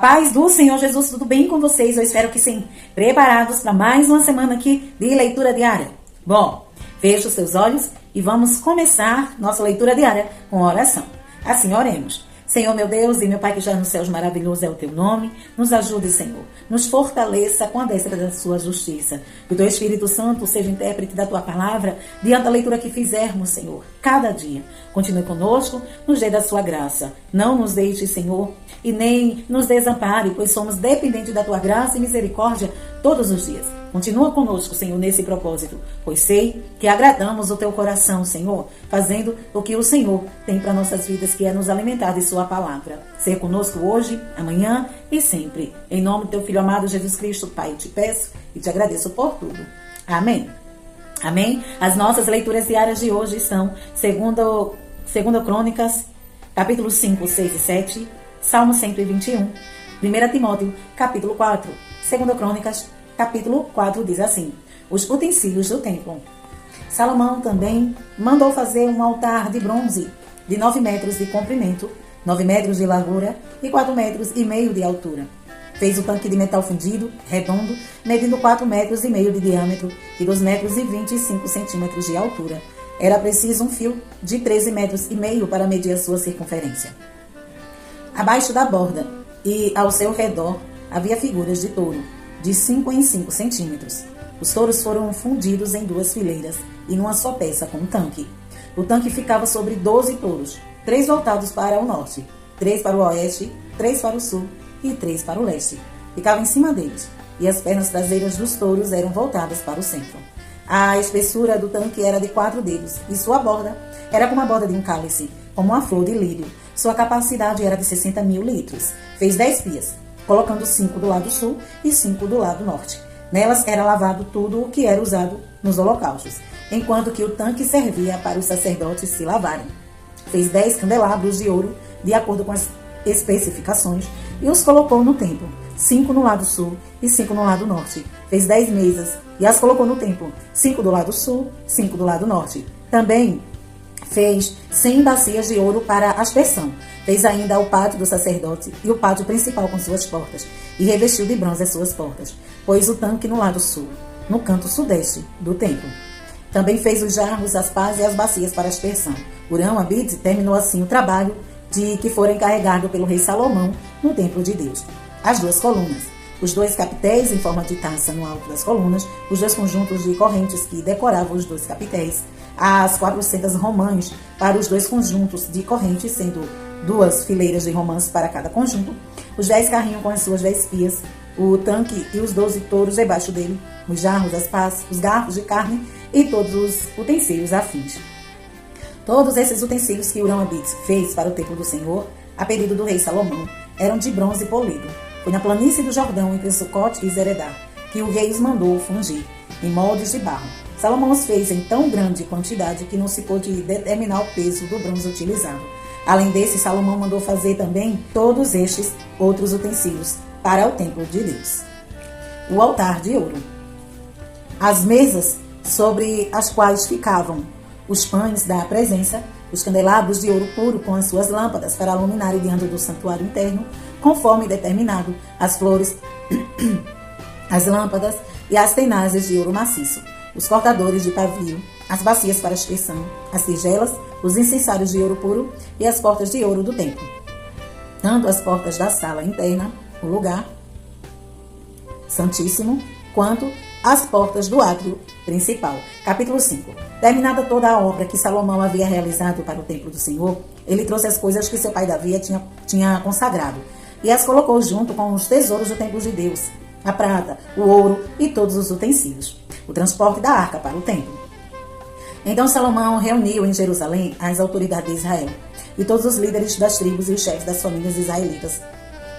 paz do Senhor Jesus, tudo bem com vocês? Eu espero que sim. Preparados para mais uma semana aqui de leitura diária? Bom, feche os seus olhos e vamos começar nossa leitura diária com oração. Assim, oremos. Senhor, meu Deus e meu Pai que já nos céus, maravilhoso é o teu nome. Nos ajude, Senhor. Nos fortaleça com a destra da sua justiça. Que o teu Espírito Santo seja intérprete da tua palavra diante da leitura que fizermos, Senhor, cada dia. Continue conosco nos dê da sua graça. Não nos deixe, Senhor, e nem nos desampare, pois somos dependentes da tua graça e misericórdia todos os dias. Continua conosco, Senhor, nesse propósito, pois sei que agradamos o teu coração, Senhor, fazendo o que o Senhor tem para nossas vidas, que é nos alimentar de sua palavra. Seja conosco hoje, amanhã e sempre. Em nome do teu Filho amado Jesus Cristo, Pai, te peço e te agradeço por tudo. Amém. Amém. As nossas leituras diárias de hoje são segundo Crônicas, capítulo 5, 6 e 7, Salmo 121, 1 Timóteo, capítulo 4, 2 Crônicas, capítulo 4 diz assim: os utensílios do templo. Salomão também mandou fazer um altar de bronze de 9 metros de comprimento, 9 metros de largura e 4 metros e meio de altura. Fez o tanque de metal fundido, redondo, medindo 4 metros e meio de diâmetro e 2 metros e 25 centímetros de altura. Era preciso um fio de 13 metros e meio para medir a sua circunferência. Abaixo da borda e ao seu redor havia figuras de touro, de 5 em 5 centímetros. Os touros foram fundidos em 2 fileiras e numa só peça com um tanque. O tanque ficava sobre 12 touros, 3 voltados para o norte, 3 para o oeste, 3 para o sul e 3 para o leste. Ficava em cima deles, e as pernas traseiras dos touros eram voltadas para o centro. A espessura do tanque era de 4 dedos, e sua borda era como a borda de um cálice, como uma flor de lírio. Sua capacidade era de 60 mil litros. Fez 10 pias, colocando 5 do lado sul e 5 do lado norte. Nelas era lavado tudo o que era usado nos holocaustos, enquanto que o tanque servia para os sacerdotes se lavarem. Fez 10 candelabros de ouro, de acordo com as especificações, e os colocou no templo, 5 no lado sul e 5 no lado norte. Fez 10 mesas e as colocou no templo, 5 do lado sul, 5 do lado norte. Também fez 100 bacias de ouro para aspersão. Fez ainda o pátio do sacerdote e o pátio principal com suas portas, e revestiu de bronze as suas portas. Pôs o tanque no lado sul, no canto sudeste do templo. Também fez os jarros, as pás e as bacias para aspersão. Hurão-Abide terminou assim o trabalho de que fora encarregado pelo rei Salomão no templo de Deus. As 2 colunas, os 2 capitéis em forma de taça no alto das colunas, os 2 conjuntos de correntes que decoravam os 2 capitéis, as 400 romãs para os 2 conjuntos de correntes, sendo 2 fileiras de romãs para cada conjunto, os 10 carrinhos com as suas 10 pias, o tanque e os 12 touros debaixo dele, os jarros, as pás, os garfos de carne e todos os utensílios afins. Todos esses utensílios que Hurão-Abide fez para o templo do Senhor, a pedido do rei Salomão, eram de bronze polido. Foi na planície do Jordão, entre Sucote e Zeredá, que o rei os mandou fundir, em moldes de barro. Salomão os fez em tão grande quantidade que não se pôde determinar o peso do bronze utilizado. Além desse, Salomão mandou fazer também todos estes outros utensílios para o templo de Deus. O altar de ouro. As mesas sobre as quais ficavam os pães da presença, os candelabros de ouro puro com as suas lâmpadas para iluminar diante do santuário interno, conforme determinado, as flores, as lâmpadas e as tenazes de ouro maciço, os cortadores de pavio, as bacias para aspersão, as tigelas, os incensários de ouro puro e as portas de ouro do templo. Tanto as portas da sala interna, o lugar santíssimo, quanto as portas do átrio principal. Capítulo 5. Terminada toda a obra que Salomão havia realizado para o templo do Senhor, ele trouxe as coisas que seu pai Davi tinha consagrado e as colocou junto com os tesouros do templo de Deus, a prata, o ouro e todos os utensílios, o transporte da arca para o templo. Então Salomão reuniu em Jerusalém as autoridades de Israel e todos os líderes das tribos e os chefes das famílias israelitas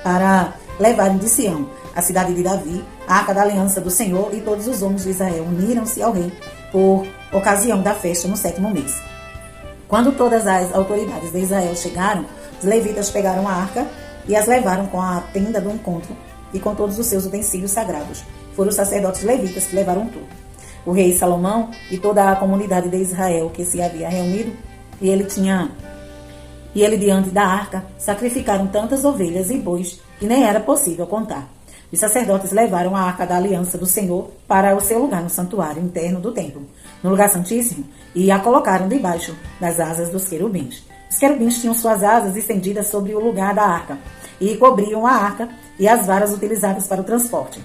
para levarem de Sião, a cidade de Davi, a arca da aliança do Senhor, e todos os homens de Israel uniram-se ao rei por ocasião da festa no 7º mês. Quando todas as autoridades de Israel chegaram, os levitas pegaram a arca e as levaram com a tenda do encontro e com todos os seus utensílios sagrados. Foram os sacerdotes levitas que levaram tudo. O rei Salomão e toda a comunidade de Israel que se havia reunido, e ele diante da arca, sacrificaram tantas ovelhas e bois que nem era possível contar. Os sacerdotes levaram a arca da aliança do Senhor para o seu lugar no santuário interno do templo, no lugar santíssimo, e a colocaram debaixo das asas dos querubins. Os querubins tinham suas asas estendidas sobre o lugar da arca e cobriam a arca e as varas utilizadas para o transporte.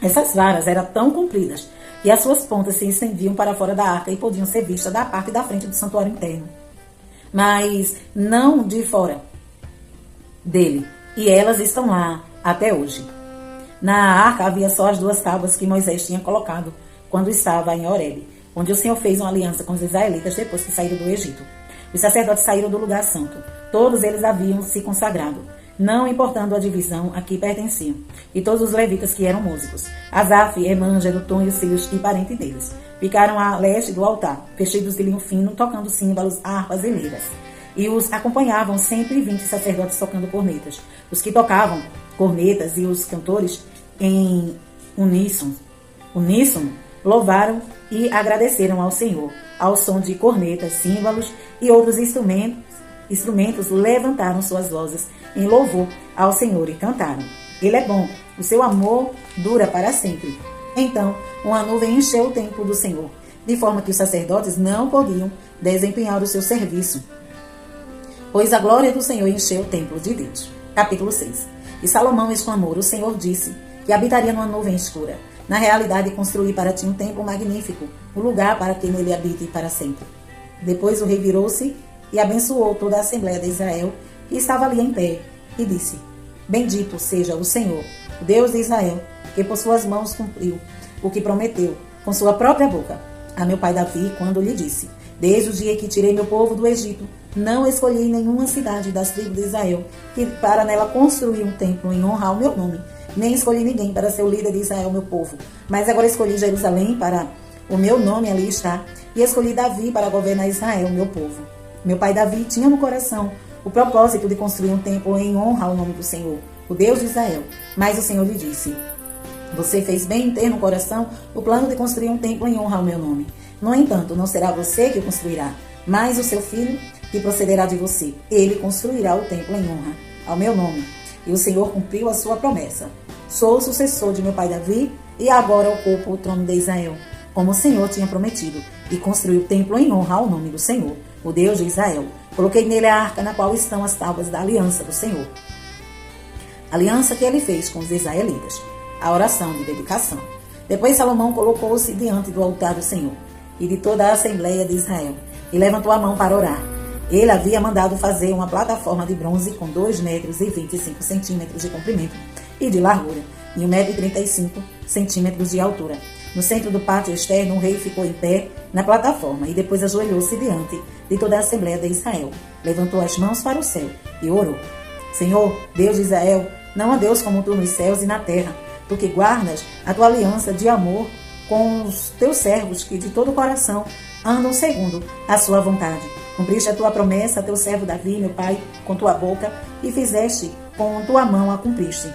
Essas varas eram tão compridas que as suas pontas se estendiam para fora da arca e podiam ser vistas da parte da frente do santuário interno, mas não de fora dele. E elas estão lá até hoje. Na arca havia só as 2 tábuas que Moisés tinha colocado quando estava em Horebe, onde o Senhor fez uma aliança com os israelitas depois que saíram do Egito. Os sacerdotes saíram do lugar santo. Todos eles haviam se consagrado, não importando a divisão a que pertenciam, e todos os levitas que eram músicos, Asaf, Emã, Jedutum e os filhos e parentes deles, ficaram a leste do altar, vestidos de linho fino, tocando símbolos, harpas e liras. E os acompanhavam 120 sacerdotes tocando cornetas. Os que tocavam cornetas e os cantores em uníssono louvaram e agradeceram ao Senhor. Ao som de cornetas, símbolos e outros instrumentos levantaram suas vozes em louvor ao Senhor e cantaram: Ele é bom, o seu amor dura para sempre. Então, uma nuvem encheu o templo do Senhor, de forma que os sacerdotes não podiam desempenhar o seu serviço, pois a glória do Senhor encheu o templo de Deus. Capítulo 6. E Salomão exclamou: O Senhor disse que habitaria numa nuvem escura. Na realidade, construí para ti um templo magnífico, um lugar para que nele habite para sempre. Depois o rei virou-se e abençoou toda a Assembleia de Israel, que estava ali em pé, e disse: Bendito seja o Senhor, o Deus de Israel, que por suas mãos cumpriu o que prometeu com sua própria boca a meu pai Davi, quando lhe disse: Desde o dia que tirei meu povo do Egito, não escolhi nenhuma cidade das tribos de Israel para nela construir um templo em honra ao meu nome, nem escolhi ninguém para ser o líder de Israel, meu povo. Mas agora escolhi Jerusalém para o meu nome ali estar, e escolhi Davi para governar Israel, meu povo. Meu pai Davi tinha no coração o propósito de construir um templo em honra ao nome do Senhor, o Deus de Israel. Mas o Senhor lhe disse: Você fez bem em ter no coração o plano de construir um templo em honra ao meu nome. No entanto, não será você que o construirá, mas o seu filho que procederá de você. Ele construirá o templo em honra ao meu nome. E o Senhor cumpriu a sua promessa. Sou o sucessor de meu pai Davi e agora ocupo o trono de Israel, como o Senhor tinha prometido, e construí o templo em honra ao nome do Senhor, o Deus de Israel. Coloquei nele a arca na qual estão as tábuas da aliança do Senhor, aliança que ele fez com os israelitas. A oração de dedicação. Depois Salomão colocou-se diante do altar do Senhor e de toda a Assembleia de Israel, e levantou a mão para orar. Ele havia mandado fazer uma plataforma de bronze com 2 metros e 25 centímetros de comprimento e de largura, e 1,35 centímetros de altura. No centro do pátio externo, o rei ficou em pé na plataforma e depois ajoelhou-se diante de toda a Assembleia de Israel. Levantou as mãos para o céu e orou: Senhor, Deus de Israel, não há Deus como tu nos céus e na terra, tu que guardas a tua aliança de amor com os teus servos que de todo o coração andam segundo a sua vontade. Cumpriste a tua promessa a teu servo Davi, meu pai, com tua boca, e fizeste com tua mão a cumpriste,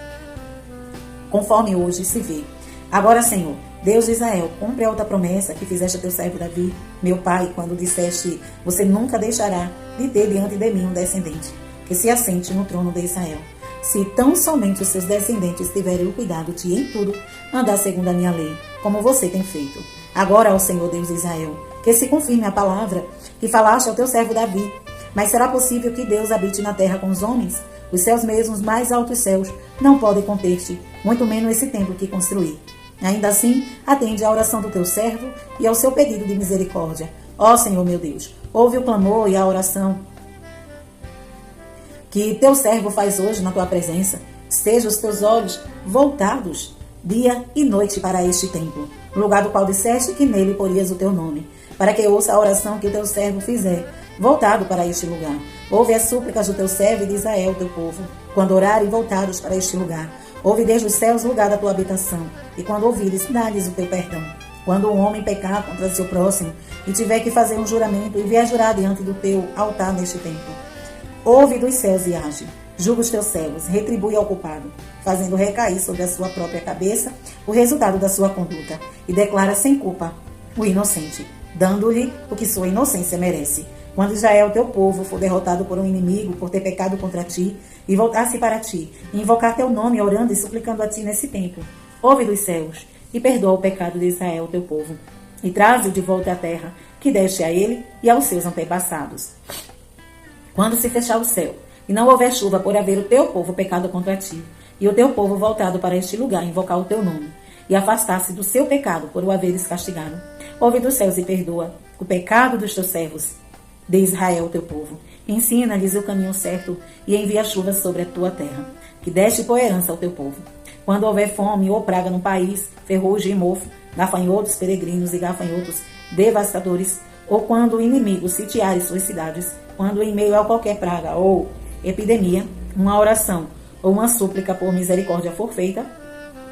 conforme hoje se vê. Agora, Senhor, Deus de Israel, cumpre a outra promessa que fizeste a teu servo Davi, meu pai, quando disseste: Você nunca deixará de ter diante de mim um descendente que se assente no trono de Israel. Se tão somente os seus descendentes tiverem o cuidado de em tudo andar segundo a minha lei, como você tem feito. Agora, ó Senhor Deus de Israel, que se confirme a palavra que falaste ao teu servo Davi. Mas será possível que Deus habite na terra com os homens? Os céus mesmos, mais altos céus, não podem conter-te, muito menos esse templo que construí. Ainda assim, atende à oração do teu servo e ao seu pedido de misericórdia. Ó Senhor meu Deus, ouve o clamor e a oração que teu servo faz hoje na tua presença. Sejam os teus olhos voltados dia e noite para este templo, no lugar do qual disseste que nele porias o teu nome, para que ouça a oração que o teu servo fizer, voltado para este lugar. Ouve as súplicas do teu servo e de Israel, teu povo, quando orarem voltados para este lugar. Ouve desde os céus o lugar da tua habitação, e quando ouvires, dá-lhes o teu perdão. Quando um homem pecar contra seu próximo e tiver que fazer um juramento e vier jurar diante do teu altar neste templo, ouve dos céus e age. Julga os teus servos, retribui ao culpado, fazendo recair sobre a sua própria cabeça o resultado da sua conduta, e declara sem culpa o inocente, dando-lhe o que sua inocência merece. Quando Israel, teu povo, for derrotado por um inimigo por ter pecado contra ti, e voltar-se para ti, e invocar teu nome, orando e suplicando a ti nesse tempo, ouve dos céus, e perdoa o pecado de Israel, teu povo, e traze-o de volta à terra, que deste a ele e aos seus antepassados. Quando se fechar o céu, e não houver chuva por haver o teu povo pecado contra ti, e o teu povo voltado para este lugar invocar o teu nome, e afastar-se do seu pecado por o haveres castigado, ouve dos céus e perdoa o pecado dos teus servos, de Israel, teu povo. Ensina-lhes o caminho certo e envia chuva sobre a tua terra, que deste por herança ao teu povo. Quando houver fome ou praga no país, ferrugem e mofo, gafanhotos peregrinos e gafanhotos devastadores, ou quando o inimigo sitiar suas cidades, quando em meio a qualquer praga ou epidemia, uma oração ou uma súplica por misericórdia for feita,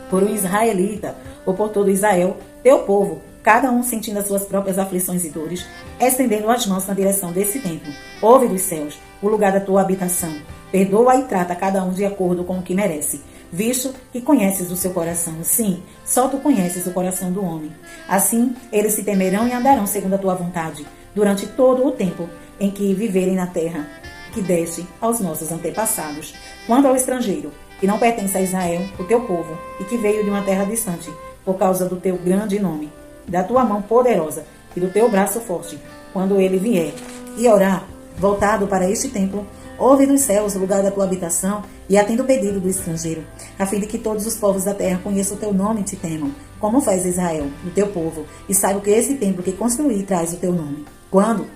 por um israelita ou por todo Israel, teu povo, cada um sentindo as suas próprias aflições e dores, estendendo as mãos na direção desse templo, ouve dos céus o lugar da tua habitação, perdoa e trata cada um de acordo com o que merece, visto que conheces o seu coração. Sim, só tu conheces o coração do homem. Assim, eles se temerão e andarão segundo a tua vontade, durante todo o tempo em que viverem na terra que deste aos nossos antepassados. Quanto ao estrangeiro, que não pertence a Israel, o teu povo, e que veio de uma terra distante, por causa do teu grande nome, da tua mão poderosa e do teu braço forte, quando ele vier e orar, voltado para este templo, ouve dos céus o lugar da tua habitação e atenda o pedido do estrangeiro, a fim de que todos os povos da terra conheçam o teu nome e te temam, como faz Israel, o teu povo, e saibam que esse templo que construí traz o teu nome. Quando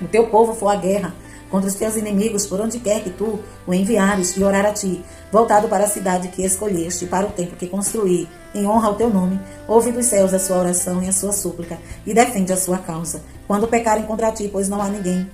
o teu povo for à guerra contra os teus inimigos, por onde quer que tu o enviares, e orar a ti, voltado para a cidade que escolheste, para o templo que construí, em honra ao teu nome, ouve dos céus a sua oração e a sua súplica, e defende a sua causa. Quando pecarem contra ti, pois não há ninguém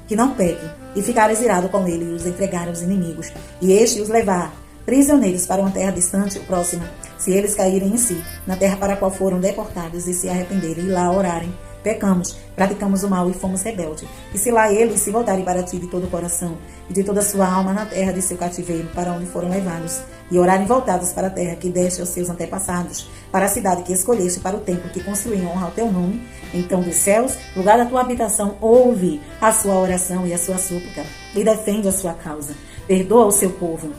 que não peque, e ficares irado com ele e os entregar aos inimigos, e este os levar prisioneiros para uma terra distante ou próxima, se eles caírem em si, na terra para a qual foram deportados, e se arrependerem e lá orarem, pecamos, praticamos o mal e fomos rebeldes. E se lá eles se voltarem para ti de todo o coração e de toda a sua alma na terra de seu cativeiro, para onde foram levados, e orarem voltados para a terra que deste aos seus antepassados, para a cidade que escolheste, para o templo que construí em honra ao teu nome, então dos céus, lugar da tua habitação, ouve a sua oração e a sua súplica, e defende a sua causa. Perdoa o seu povo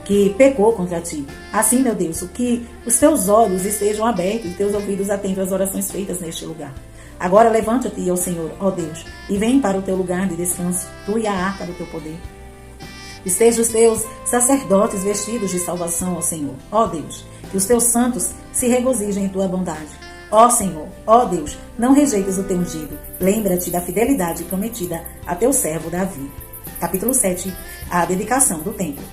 que pecou contra ti. Assim, meu Deus, que os teus olhos estejam abertos e teus ouvidos atentos às orações feitas neste lugar. Agora levanta-te, ó Senhor, ó Deus, e vem para o teu lugar de descanso, tu e a arca do teu poder. Estejam os teus sacerdotes vestidos de salvação, ó Senhor, ó Deus, que os teus santos se regozijem em tua bondade. Ó Senhor, ó Deus, não rejeites o teu ungido. Lembra-te da fidelidade prometida a teu servo Davi. Capítulo 7. A dedicação do templo.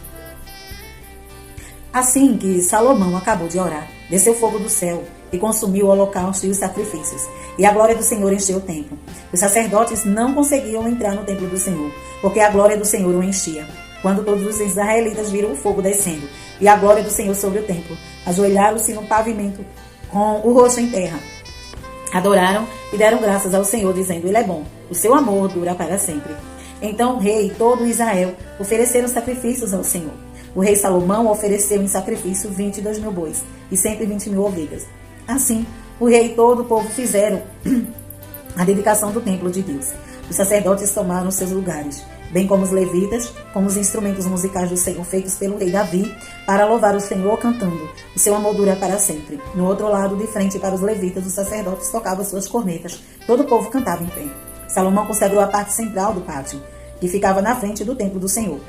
Assim que Salomão acabou de orar, desceu fogo do céu e consumiu o holocausto e os sacrifícios, e a glória do Senhor encheu o templo. Os sacerdotes não conseguiam entrar no templo do Senhor, porque a glória do Senhor o enchia. Quando todos os israelitas viram o fogo descendo e a glória do Senhor sobre o templo, ajoelharam-se no pavimento com o rosto em terra. Adoraram e deram graças ao Senhor, dizendo: Ele é bom, o seu amor dura para sempre. Então o rei e todo Israel ofereceram sacrifícios ao Senhor. O rei Salomão ofereceu em sacrifício 22 mil bois e 120 mil ovelhas. Assim, o rei e todo o povo fizeram a dedicação do templo de Deus. Os sacerdotes tomaram seus lugares, bem como os levitas, como os instrumentos musicais do Senhor feitos pelo rei Davi, para louvar o Senhor cantando: o seu amor dura para sempre. No outro lado, de frente para os levitas, os sacerdotes tocavam suas cornetas. Todo o povo cantava em pé. Salomão consagrou a parte central do pátio, que ficava na frente do templo do Senhor.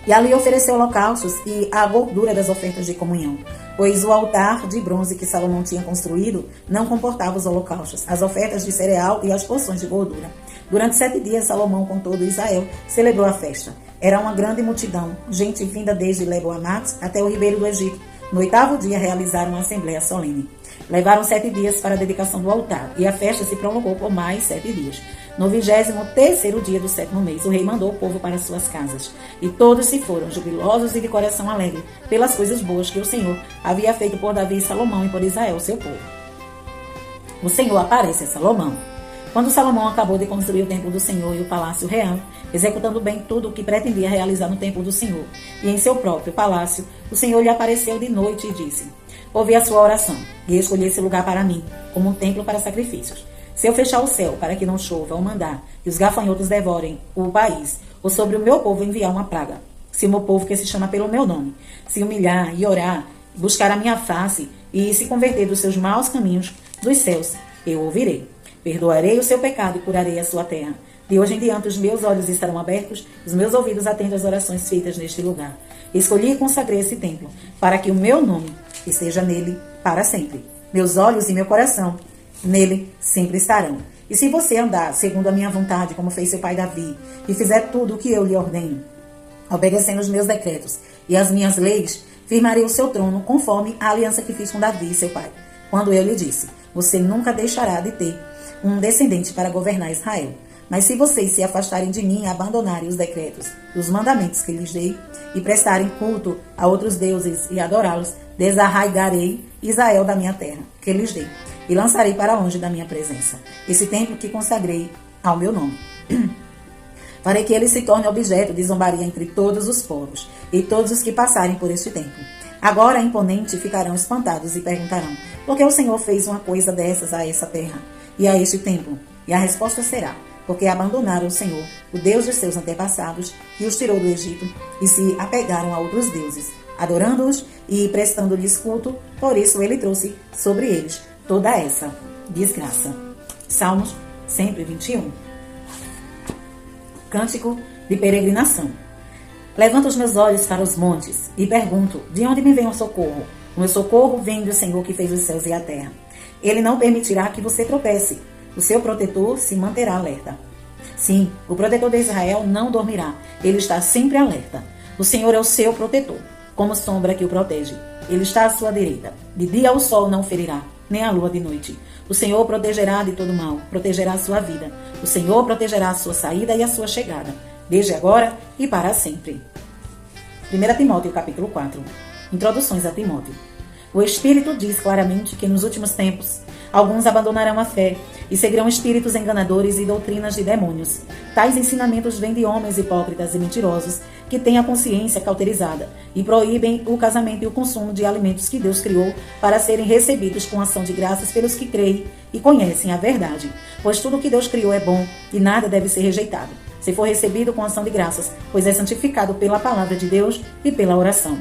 E ali ofereceu holocaustos e a gordura das ofertas de comunhão, pois o altar de bronze que Salomão tinha construído não comportava os holocaustos, as ofertas de cereal e as porções de gordura. Durante 7 dias, Salomão, com todo Israel, celebrou a festa. Era uma grande multidão, gente vinda desde Lebo-Amat até o ribeiro do Egito. No 8º dia, realizaram uma assembleia solene. Levaram 7 dias para a dedicação do altar, e a festa se prolongou por mais 7 dias. No 23º dia do 7º mês, o rei mandou o povo para suas casas. E todos se foram, jubilosos e de coração alegre, pelas coisas boas que o Senhor havia feito por Davi e Salomão e por Israel, seu povo. O Senhor aparece a Salomão. Quando Salomão acabou de construir o templo do Senhor e o palácio real, executando bem tudo o que pretendia realizar no templo do Senhor, e em seu próprio palácio, o Senhor lhe apareceu de noite e disse: Ouvi a sua oração, e escolhi esse lugar para mim, como um templo para sacrifícios. Se eu fechar o céu para que não chova ou mandar que os gafanhotos devorem o país, ou sobre o meu povo enviar uma praga. Se o meu povo, que se chama pelo meu nome, se humilhar e orar, buscar a minha face e se converter dos seus maus caminhos dos céus, eu ouvirei. Perdoarei o seu pecado e curarei a sua terra. De hoje em diante os meus olhos estarão abertos, os meus ouvidos atentos às orações feitas neste lugar. Escolhi e consagrei esse templo, para que o meu nome esteja nele para sempre. Meus olhos e meu coração nele sempre estarão. E se você andar segundo a minha vontade, como fez seu pai Davi, e fizer tudo o que eu lhe ordeno, obedecendo os meus decretos e as minhas leis, firmarei o seu trono conforme a aliança que fiz com Davi, seu pai, quando eu lhe disse: você nunca deixará de ter um descendente para governar Israel. Mas se vocês se afastarem de mim e abandonarem os decretos, os mandamentos que lhes dei, e prestarem culto a outros deuses e adorá-los, desarraigarei Israel da minha terra, que lhes dei, e lançarei para longe da minha presença esse templo que consagrei ao meu nome. Farei que ele se torne objeto de zombaria entre todos os povos e todos os que passarem por este templo. Agora, imponente, ficarão espantados e perguntarão: por que o Senhor fez uma coisa dessas a essa terra e a este templo? E a resposta será: porque abandonaram o Senhor, o Deus dos seus antepassados, que os tirou do Egito, e se apegaram a outros deuses, adorando-os e prestando-lhes culto. Por isso ele trouxe sobre eles toda essa desgraça. Salmos 121. Cântico de peregrinação. Levanto os meus olhos para os montes e pergunto: de onde me vem o socorro? O meu socorro vem do Senhor que fez os céus e a terra. Ele não permitirá que você tropece. O seu protetor se manterá alerta. Sim, o protetor de Israel não dormirá. Ele está sempre alerta. O Senhor é o seu protetor, como sombra que o protege. Ele está à sua direita. De dia o sol não ferirá, nem a lua de noite. O Senhor protegerá de todo mal, protegerá a sua vida. O Senhor protegerá a sua saída e a sua chegada, desde agora e para sempre. 1 Timóteo capítulo 4. Introduções a Timóteo. O Espírito diz claramente que nos últimos tempos alguns abandonarão a fé e seguirão espíritos enganadores e doutrinas de demônios. Tais ensinamentos vêm de homens hipócritas e mentirosos que têm a consciência cauterizada e proíbem o casamento e o consumo de alimentos que Deus criou para serem recebidos com ação de graças pelos que creem e conhecem a verdade. Pois tudo o que Deus criou é bom e nada deve ser rejeitado, se for recebido com ação de graças, pois é santificado pela palavra de Deus e pela oração.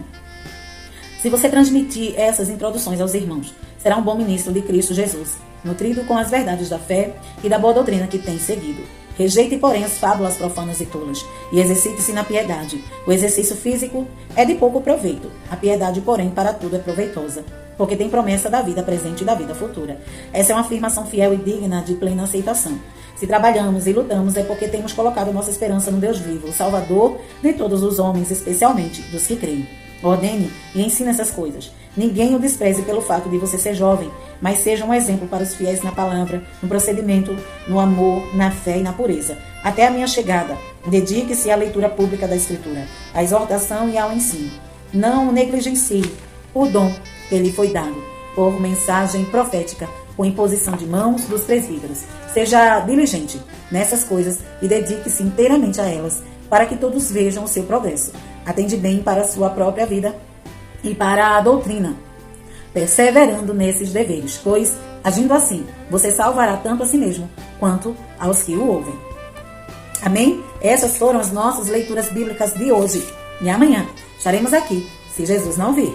Se você transmitir essas introduções aos irmãos, será um bom ministro de Cristo Jesus, nutrido com as verdades da fé e da boa doutrina que tem seguido. Rejeite, porém, as fábulas profanas e tolas, e exercite-se na piedade. O exercício físico é de pouco proveito. A piedade, porém, para tudo é proveitosa, porque tem promessa da vida presente e da vida futura. Essa é uma afirmação fiel e digna de plena aceitação. Se trabalhamos e lutamos é porque temos colocado nossa esperança no Deus vivo, o Salvador de todos os homens, especialmente dos que creem. Ordene e ensine essas coisas. Ninguém o despreze pelo fato de você ser jovem, mas seja um exemplo para os fiéis na palavra, no procedimento, no amor, na fé e na pureza. Até a minha chegada, dedique-se à leitura pública da Escritura, à exortação e ao ensino. Não negligencie o dom que lhe foi dado por mensagem profética, com imposição de mãos dos presbíteros. Seja diligente nessas coisas e dedique-se inteiramente a elas, para que todos vejam o seu progresso. Atende bem para a sua própria vida e para a doutrina, perseverando nesses deveres, pois, agindo assim, você salvará tanto a si mesmo, quanto aos que o ouvem. Amém? Essas foram as nossas leituras bíblicas de hoje. E amanhã estaremos aqui, se Jesus não vir.